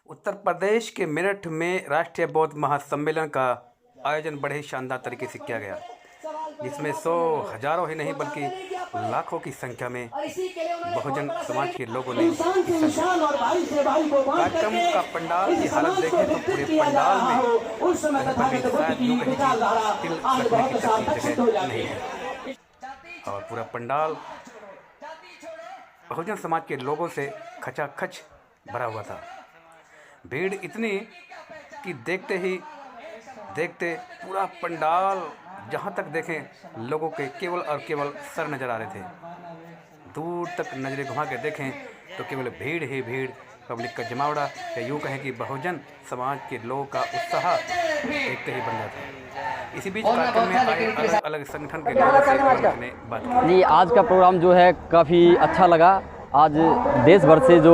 उत्तर प्रदेश के मेरठ में राष्ट्रीय बौद्ध महासम्मेलन का आयोजन बड़े ही शानदार तरीके से किया गया, जिसमें हजारों ही नहीं बल्कि लाखों की संख्या में बहुजन समाज के लोगों ने कार्यक्रम का पंडाल की हालत देखें तो पूरे पंडाल में शायद यूं कहें कि तिल रखने की जगह नहीं है और पूरा पंडाल बहुजन समाज के लोगों से खचाखच भरा हुआ था। भीड़ इतनी कि देखते पूरा पंडाल जहाँ तक देखें लोगों के केवल और केवल सर नज़र आ रहे थे। दूर तक नज़रें घुमा के देखें तो केवल भीड़ ही भीड़, पब्लिक का जमावड़ा, या यूँ कहें कि बहुजन समाज के लोगों का उत्साह देखते ही बन जाता। इसी बीच कार्यक्रम में आए अलग अलग संगठन के लोगों से ने बात की। जी, आज का प्रोग्राम जो है काफ़ी अच्छा लगा। आज देश भर से जो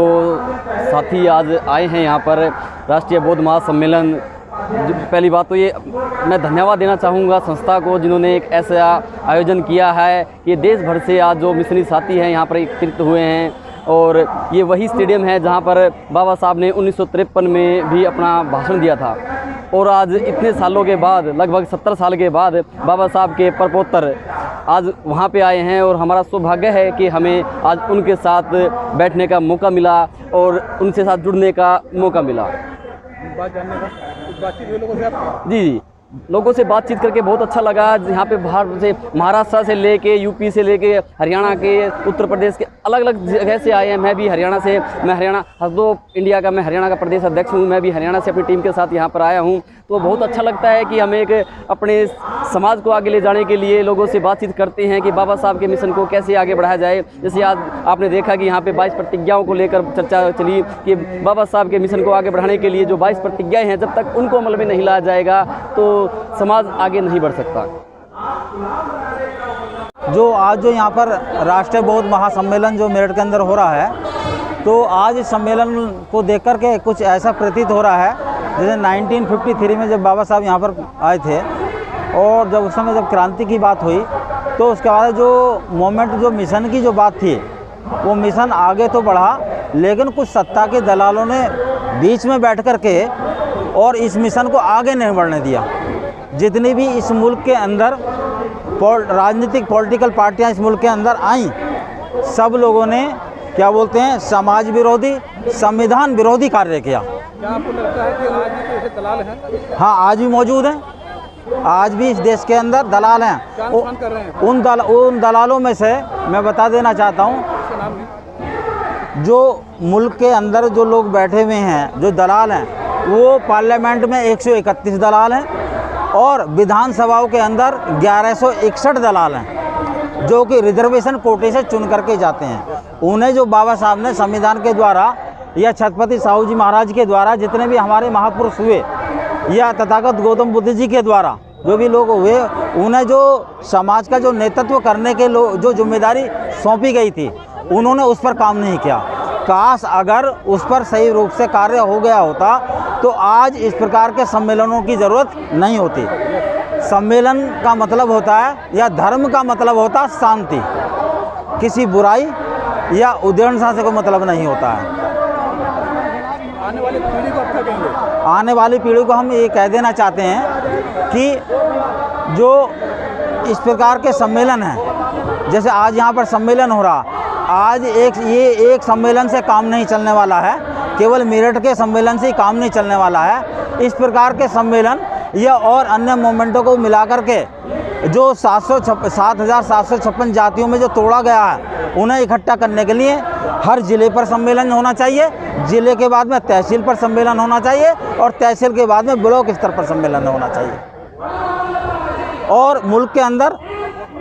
साथी आज आए हैं यहाँ पर राष्ट्रीय बौद्ध महासम्मेलन, पहली बात तो ये मैं धन्यवाद देना चाहूँगा संस्था को जिन्होंने एक ऐसा आयोजन किया है कि देश भर से आज जो मिशनरी साथी हैं यहाँ पर एकत्रित हुए हैं। और ये वही स्टेडियम है जहाँ पर बाबा साहब ने 1953 में भी अपना भाषण दिया था। और आज इतने सालों के बाद, लगभग 70 साल के बाद बाबा साहब के परपोतर आज वहाँ पे आए हैं और हमारा सौभाग्य है कि हमें आज उनके साथ बैठने का मौका मिला और उनसे साथ जुड़ने का मौका मिला। बातचीत हुई लोगों से आप? जी, लोगों से बातचीत करके बहुत अच्छा लगा। यहाँ पे बाहर से महाराष्ट्र से लेके, यूपी से लेके, हरियाणा के, उत्तर प्रदेश के अलग अलग जगह से आए हैं। मैं भी हरियाणा से, मैं हरियाणा हसदो इंडिया का, मैं हरियाणा का प्रदेश अध्यक्ष हूँ। मैं भी हरियाणा से अपनी टीम के साथ यहाँ पर आया हूँ। तो बहुत अच्छा लगता है कि हम एक अपने समाज को आगे ले जाने के लिए लोगों से बातचीत करते हैं कि बाबा साहब के मिशन को कैसे आगे बढ़ाया जाए। जैसे आज आपने देखा कि यहाँ पे 22 प्रतिज्ञाओं को लेकर चर्चा चली कि बाबा साहब के मिशन को आगे बढ़ाने के लिए जो 22 प्रतिज्ञाएँ हैं, जब तक उनको अमल में नहीं लाया जाएगा तो समाज आगे नहीं बढ़ सकता। जो आज जो यहाँ पर राष्ट्रीय बौद्ध महासम्मेलन जो मेरठ के अंदर हो रहा है, तो आज इस सम्मेलन को देख कर के कुछ ऐसा प्रतीत हो रहा है जैसे 1953 में जब बाबा साहब यहाँ पर आए थे और जब उस समय जब क्रांति की बात हुई तो उसके बाद जो मोमेंट, जो मिशन की जो बात थी, वो मिशन आगे तो बढ़ा, लेकिन कुछ सत्ता के दलालों ने बीच में बैठ कर के और इस मिशन को आगे नहीं बढ़ने दिया। जितनी भी इस मुल्क के अंदर राजनीतिक पॉलिटिकल पार्टियां इस मुल्क के अंदर आईं, सब लोगों ने क्या बोलते हैं, समाज विरोधी, संविधान विरोधी कार्य किया। क्या आपको लगता है कि आज भी ऐसे दलाल हैं? हाँ, आज भी मौजूद हैं। आज भी इस देश के अंदर दलाल हैं। क्या नुकसान कर रहे हैं? उन दलालों में से मैं बता देना चाहता हूँ, जो मुल्क के अंदर जो लोग बैठे हुए हैं, जो दलाल हैं, वो पार्लियामेंट में 131 दलाल हैं और विधानसभाओं के अंदर 1161 दलाल हैं, जो कि रिजर्वेशन कोटे से चुन करके जाते हैं। उन्हें जो बाबा साहब ने संविधान के द्वारा या छत्रपति साहू जी महाराज के द्वारा, जितने भी हमारे महापुरुष हुए, या तथागत गौतम बुद्ध जी के द्वारा जो भी लोग हुए, उन्हें जो समाज का जो नेतृत्व करने के जो जिम्मेदारी सौंपी गई थी, उन्होंने उस पर काम नहीं किया। काश अगर उस पर सही रूप से कार्य हो गया होता तो आज इस प्रकार के सम्मेलनों की ज़रूरत नहीं होती। सम्मेलन का मतलब होता है, या धर्म का मतलब होता है शांति, किसी बुराई या उद्दंडता से कोई मतलब नहीं होता है। आने वाली पीढ़ी को आप क्या कहेंगे? आने वाली पीढ़ी को हम ये कह देना चाहते हैं कि जो इस प्रकार के सम्मेलन हैं, जैसे आज यहाँ पर सम्मेलन हो रहा, आज ये एक सम्मेलन से काम नहीं चलने वाला है, केवल मेरठ के सम्मेलन से ही काम नहीं चलने वाला है। इस प्रकार के सम्मेलन या और अन्य मोमेंटों को मिलाकर के जो 7,756 जातियों में जो तोड़ा गया है, उन्हें इकट्ठा करने के लिए हर ज़िले पर सम्मेलन होना चाहिए, ज़िले के बाद में तहसील पर सम्मेलन होना चाहिए और तहसील के बाद में ब्लॉक स्तर पर सम्मेलन होना चाहिए। और मुल्क के अंदर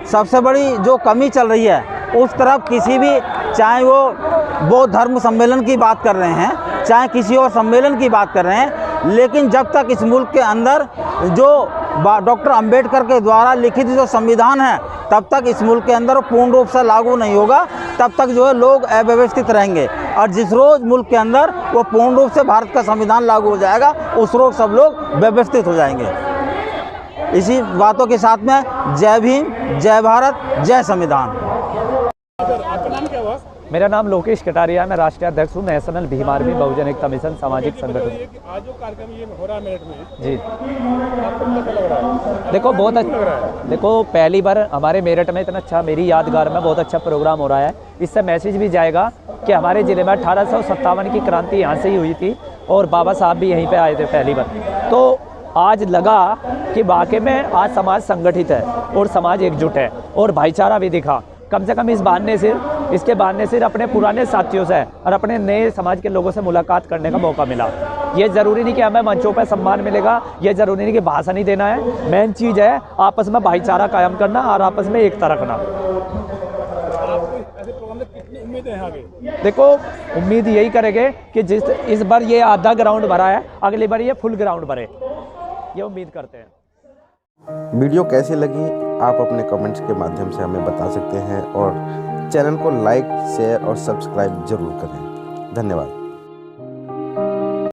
सबसे बड़ी जो कमी चल रही है, उस तरफ किसी भी, चाहे वो बौद्ध धर्म सम्मेलन की बात कर रहे हैं, चाहे किसी और सम्मेलन की बात कर रहे हैं, लेकिन जब तक इस मुल्क के अंदर जो डॉक्टर अंबेडकर के द्वारा लिखित जो संविधान है, तब तक इस मुल्क के अंदर पूर्ण रूप से लागू नहीं होगा, तब तक जो है लोग अव्यवस्थित रहेंगे। और जिस रोज़ मुल्क के अंदर वो पूर्ण रूप से भारत का संविधान लागू हो जाएगा, उस रोज़ सब लोग व्यवस्थित हो जाएंगे। इसी बातों के साथ में जय भीम, जय भारत, जय संविधान। आपका नाम क्या हुआ? मेरा नाम लोकेश कटारिया है, मैं राष्ट्रीय अध्यक्ष हूँ नेशनल भीम आर्मी बहुजन एकता मिशन सामाजिक संगठन। आज जो कार्यक्रम ये हो रहा है मेरठ में, जी आपको कैसा लग रहा है? देखो बहुत लग रहा है? देखो पहली बार हमारे मेरठ में इतना अच्छा, मेरी यादगार में बहुत अच्छा प्रोग्राम हो रहा है। इससे मैसेज भी जाएगा कि हमारे ज़िले में 1857 की क्रांति यहाँ से ही हुई थी और बाबा साहब भी यहीं पे आए थे पहली बार। तो आज लगा कि वाकई में आज समाज संगठित है और समाज एकजुट है और भाईचारा भी दिखा। कम से कम इसके बहाने से अपने पुराने साथियों से और अपने नए समाज के लोगों से मुलाकात करने का मौका मिला। ये ज़रूरी नहीं कि हमें मंचों पर सम्मान मिलेगा, ये ज़रूरी नहीं कि भाषण ही देना है। मेन चीज़ है आपस में भाईचारा कायम करना और आपस में एकता रखना। ऐसे प्रोग्राम में कितनी उम्मीदें हैं आगे? देखो उम्मीद यही करेंगे कि इस बार ये आधा ग्राउंड भरा है, अगली बार ये फुल ग्राउंड भरे, ये उम्मीद करते हैं। वीडियो कैसी लगी आप अपने कमेंट्स के माध्यम से हमें बता सकते हैं और चैनल को लाइक, शेयर और सब्सक्राइब जरूर करें। धन्यवाद।